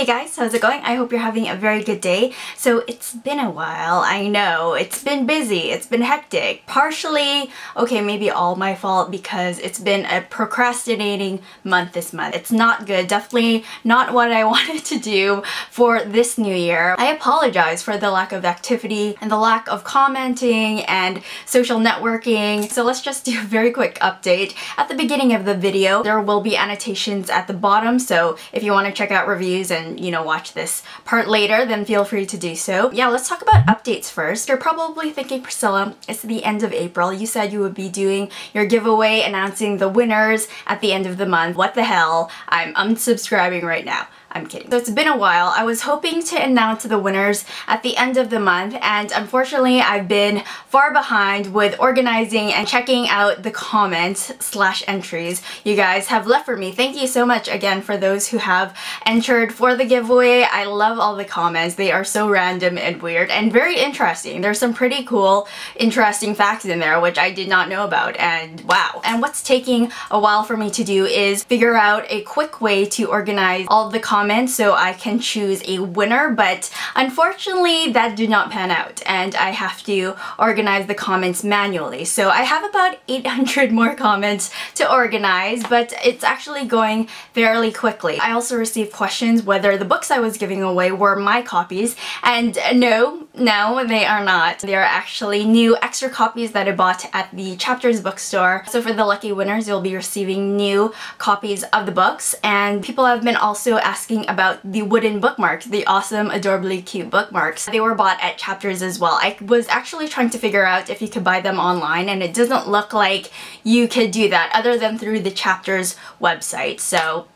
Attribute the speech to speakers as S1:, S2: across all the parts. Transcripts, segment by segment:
S1: Hey guys, how's it going? I hope you're having a very good day. So it's been a while, I know. It's been busy, it's been hectic. Partially, okay, maybe all my fault because it's been a procrastinating month this month. It's not good, definitely not what I wanted to do for this new year. I apologize for the lack of activity and the lack of commenting and social networking. So let's just do a very quick update. At the beginning of the video, there will be annotations at the bottom, so if you want to check out reviews and watch this part later, then feel free to do so. Yeah, let's talk about updates first. You're probably thinking, Priscilla, it's the end of April. You said you would be doing your giveaway, announcing the winners at the end of the month. What the hell? I'm unsubscribing right now. I'm kidding. So it's been a while. I was hoping to announce the winners at the end of the month, and unfortunately I've been far behind with organizing and checking out the comments / entries you guys have left for me. Thank you so much again for those who have entered for the giveaway. I love all the comments. They are so random and weird and very interesting. There's some pretty cool, interesting facts in there which I did not know about, and wow. And what's taking a while for me to do is figure out a quick way to organize all the comments so I can choose a winner, but unfortunately that did not pan out and I have to organize the comments manually. So I have about 800 more comments to organize, but it's actually going fairly quickly. I also received questions whether the books I was giving away were my copies, and no, they are not. They are actually new extra copies that I bought at the Chapters bookstore. So for the lucky winners, you'll be receiving new copies of the books. And people have been also asking about the wooden bookmarks, the awesome, adorably cute bookmarks. They were bought at Chapters as well. I was actually trying to figure out if you could buy them online, and it doesn't look like you could do that other than through the Chapters website. So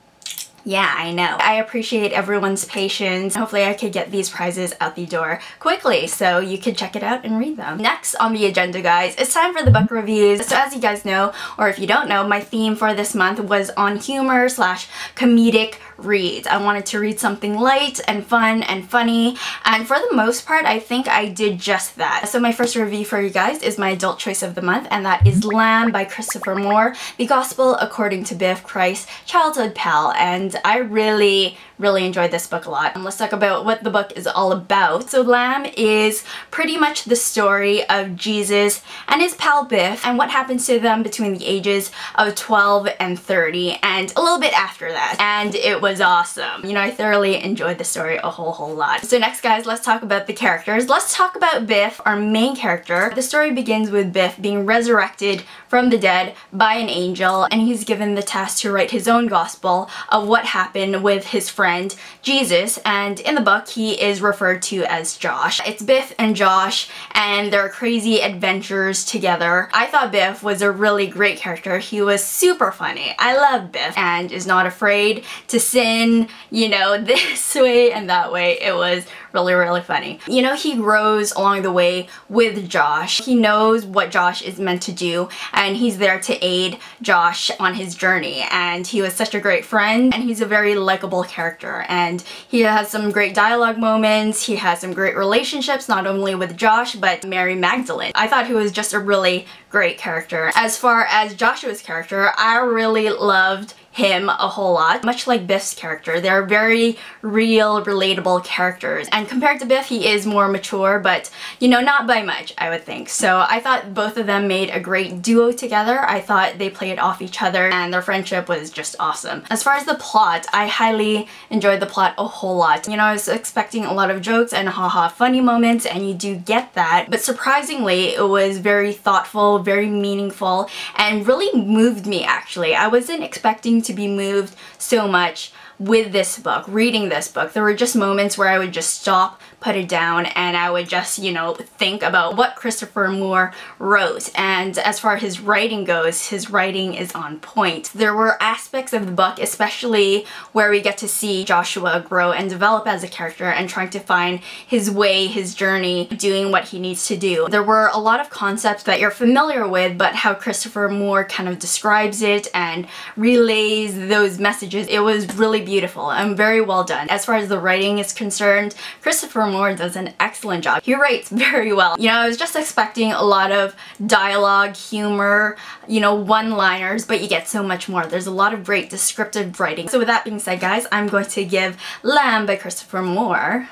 S1: yeah, I know. I appreciate everyone's patience. Hopefully I could get these prizes out the door quickly so you could check it out and read them. Next on the agenda, guys, it's time for the book reviews. So as you guys know, or if you don't know, my theme for this month was on humor / comedic reads. I wanted to read something light and fun and funny, and for the most part I think I did just that. So my first review for you guys is my adult choice of the month, and that is Lamb by Christopher Moore, the Gospel According to Biff, Christ's childhood pal, and I really enjoyed this book a lot. Let's talk about what the book is all about. So Lamb is pretty much the story of Jesus and his pal Biff and what happens to them between the ages of 12 and 30 and a little bit after that. And it was awesome. I thoroughly enjoyed the story a whole lot. So next, guys, let's talk about the characters. Let's talk about Biff, our main character. The story begins with Biff being resurrected from the dead by an angel, and he's given the task to write his own gospel of what happened with his friend Jesus, and in the book he is referred to as Josh. It's Biff and Josh and their crazy adventures together. I thought Biff was a really great character. He was super funny. I love Biff and is not afraid to sin, this way and that way. It was really funny. He grows along the way with Josh. He knows what Josh is meant to do, and he's there to aid Josh on his journey, and he was such a great friend, and he's a very likable character, and he has some great dialogue moments. He has some great relationships, not only with Josh but Mary Magdalene. I thought he was just a really great character. As far as Joshua's character, I really loved him a whole lot. Much like Biff's character, they're very real, relatable characters. And compared to Biff, he is more mature, but not by much, I would think. So I thought both of them made a great duo together. I thought they played off each other and their friendship was just awesome. As far as the plot, I highly enjoyed the plot a whole lot. I was expecting a lot of jokes and haha funny moments, and you do get that, but surprisingly it was very thoughtful, very meaningful, and really moved me actually. I wasn't expecting to be moved so much with this book, reading this book. There were just moments where I would just stop, put it down, and I would just, think about what Christopher Moore wrote. And as far as his writing goes, his writing is on point. There were aspects of the book, especially where we get to see Joshua grow and develop as a character and trying to find his way, his journey, doing what he needs to do. There were a lot of concepts that you're familiar with, but how Christopher Moore kind of describes it and relays those messages, it was really beautiful and very well done. As far as the writing is concerned, Christopher Moore does an excellent job. He writes very well. You know, I was just expecting a lot of dialogue, humor, you know, one-liners, but you get so much more. There's a lot of great descriptive writing. So with that being said, guys, I'm going to give Lamb by Christopher Moore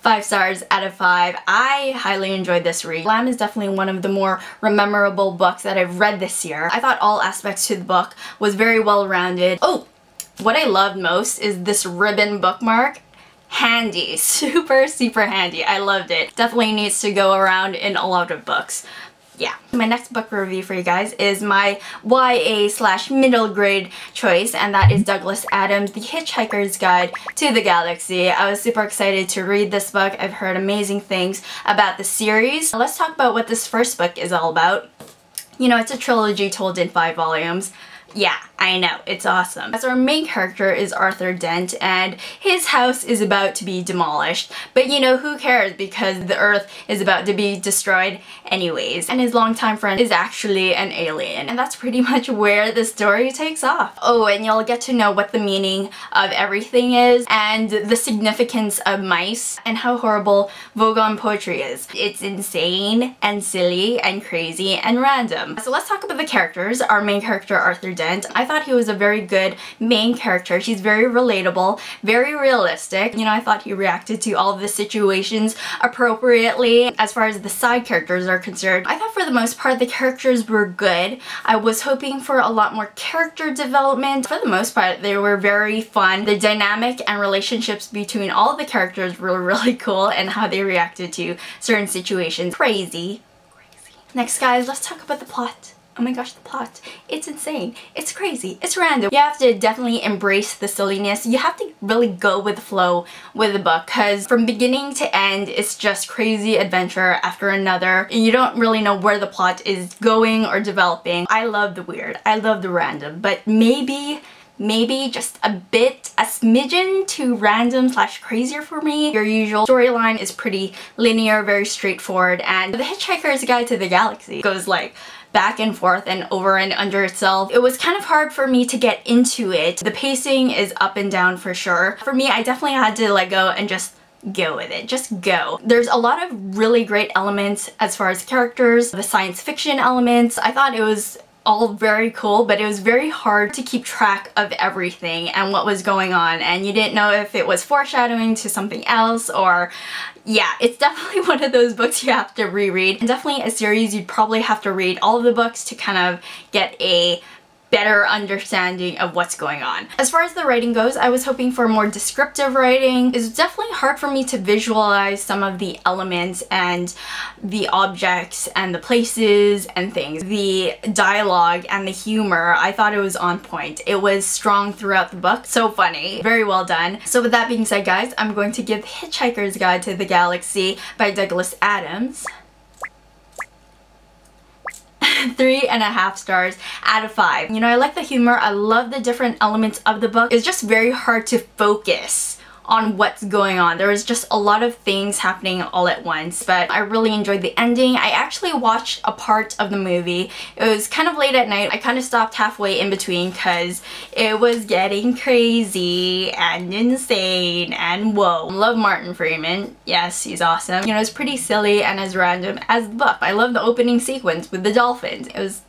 S1: 5 stars out of 5. I highly enjoyed this read. Lamb is definitely one of the more memorable books that I've read this year. I thought all aspects to the book was very well rounded. Oh, what I loved most is this ribbon bookmark. Handy, super handy. I loved it. Definitely needs to go around in a lot of books. Yeah. My next book review for you guys is my YA/middle grade choice, and that is Douglas Adams' The Hitchhiker's Guide to the Galaxy. I was super excited to read this book. I've heard amazing things about the series. Let's talk about what this first book is all about. You know, it's a trilogy told in 5 volumes. Yeah, I know, it's awesome. As our main character is Arthur Dent, and his house is about to be demolished. But you know, who cares, because the Earth is about to be destroyed anyways. And his longtime friend is actually an alien. And that's pretty much where the story takes off. Oh, and you'll get to know what the meaning of everything is, and the significance of mice, and how horrible Vogon poetry is. It's insane, and silly, and crazy, and random. So let's talk about the characters. Our main character, Arthur Dent. I thought he was a very good main character. He's very relatable, very realistic. You know, I thought he reacted to all of the situations appropriately. As far as the side characters are concerned, I thought for the most part the characters were good. I was hoping for a lot more character development. For the most part, they were very fun. The dynamic and relationships between all of the characters were really cool, and how they reacted to certain situations. Crazy. Next, guys, let's talk about the plot. Oh my gosh, the plot. It's insane. It's crazy. It's random. You have to definitely embrace the silliness. You have to really go with the flow with the book, because from beginning to end, it's just crazy adventure after another. And you don't really know where the plot is going or developing. I love the weird. I love the random. But maybe just a smidgen too random/crazier for me. Your usual storyline is pretty linear, very straightforward, and The Hitchhiker's Guide to the Galaxy goes like back and forth and over and under itself. It was kind of hard for me to get into it. The pacing is up and down for sure. For me, I definitely had to let go and just go with it. Just go. There's a lot of really great elements as far as characters, the science fiction elements. I thought it was all very cool, but it was very hard to keep track of everything and what was going on, and you didn't know if it was foreshadowing to something else, or yeah, it's definitely one of those books you have to reread. And definitely a series you'd probably have to read all of the books to kind of get a better understanding of what's going on. As far as the writing goes, I was hoping for more descriptive writing. It's definitely hard for me to visualize some of the elements and the objects and the places and things. The dialogue and the humor, I thought it was on point. It was strong throughout the book. So funny. Very well done. So with that being said, guys, I'm going to give Hitchhiker's Guide to the Galaxy by Douglas Adams 3.5 stars out of 5. You know, I like the humor. I love the different elements of the book. It's just very hard to focus on what's going on. There was just a lot of things happening all at once, but I really enjoyed the ending. I actually watched a part of the movie. It was kind of late at night. I kind of stopped halfway in between because it was getting crazy and insane and whoa. Love Martin Freeman. Yes, he's awesome. You know, it's pretty silly and as random as the book. I love the opening sequence with the dolphins. It was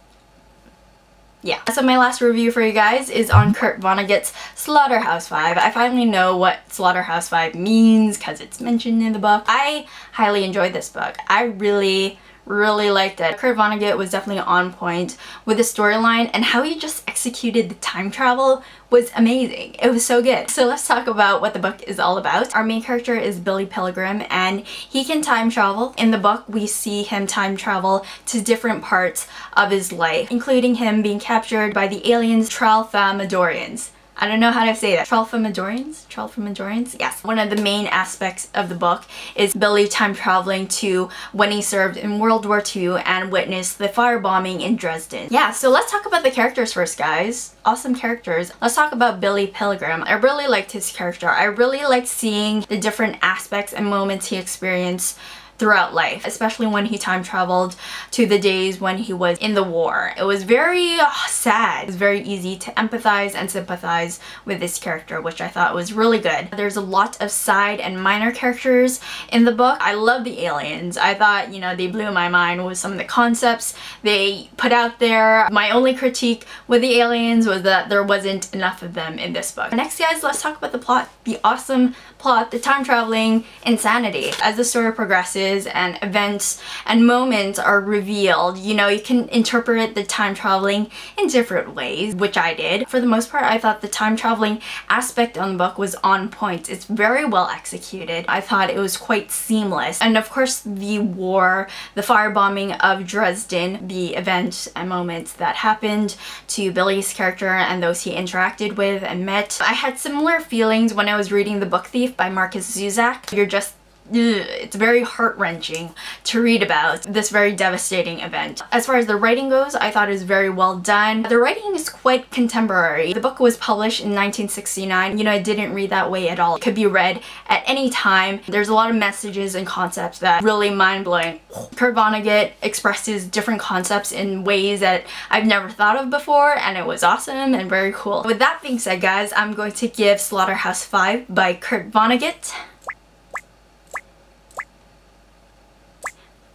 S1: yeah. So my last review for you guys is on Kurt Vonnegut's Slaughterhouse-Five. I finally know what Slaughterhouse-Five means because it's mentioned in the book. I highly enjoyed this book. I really liked it. Kurt Vonnegut was definitely on point with the storyline, and how he just executed the time travel was amazing. It was so good. So let's talk about what the book is all about. Our main character is Billy Pilgrim, and he can time travel. In the book, we see him time travel to different parts of his life, including him being captured by the aliens Tralfamadorians. I don't know how to say that. Tralfamadorians? Tralfamadorians? Yes. One of the main aspects of the book is Billy time traveling to when he served in World War II and witnessed the firebombing in Dresden. Yeah, so let's talk about the characters first, guys. Awesome characters. Let's talk about Billy Pilgrim. I really liked his character. I really liked seeing the different aspects and moments he experienced throughout life, especially when he time traveled to the days when he was in the war. It was very sad. It was very easy to empathize and sympathize with this character, which I thought was really good. There's a lot of side and minor characters in the book. I love the aliens. I thought, you know, they blew my mind with some of the concepts they put out there. My only critique with the aliens was that there wasn't enough of them in this book. Next, guys, let's talk about the plot. The awesome plot, the time traveling insanity. As the story progresses and events and moments are revealed, you know, you can interpret the time traveling in different ways, which I did. For the most part, I thought the time traveling aspect on the book was on point. It's very well executed. I thought it was quite seamless. And of course, the war, the firebombing of Dresden, the events and moments that happened to Billy's character and those he interacted with and met. I had similar feelings when I was reading The Book Thief by Marcus Zuzak. You're just it's very heart-wrenching to read about this very devastating event. As far as the writing goes, I thought it was very well done. The writing is quite contemporary. The book was published in 1969. You know, it didn't read that way at all. It could be read at any time. There's a lot of messages and concepts that are really mind-blowing. Kurt Vonnegut expresses different concepts in ways that I've never thought of before, and it was awesome and very cool. With that being said, guys, I'm going to give Slaughterhouse-Five by Kurt Vonnegut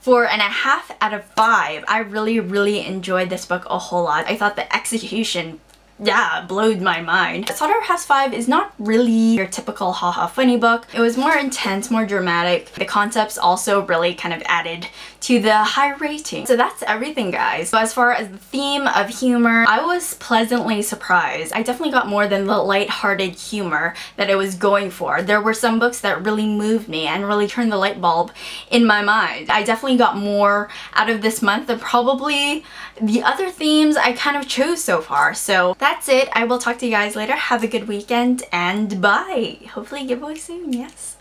S1: 4.5 out of 5. I really enjoyed this book a whole lot. I thought the execution, yeah, blowed my mind. Slaughterhouse-Five is not really your typical haha funny book. It was more intense, more dramatic. The concepts also really kind of added to the high rating. So that's everything, guys. So as far as the theme of humor, I was pleasantly surprised. I definitely got more than the light-hearted humor that it was going for. There were some books that really moved me and really turned the light bulb in my mind. I definitely got more out of this month than probably the other themes I kind of chose so far. So that's it. I will talk to you guys later. Have a good weekend and bye. Hopefully giveaway soon, yes.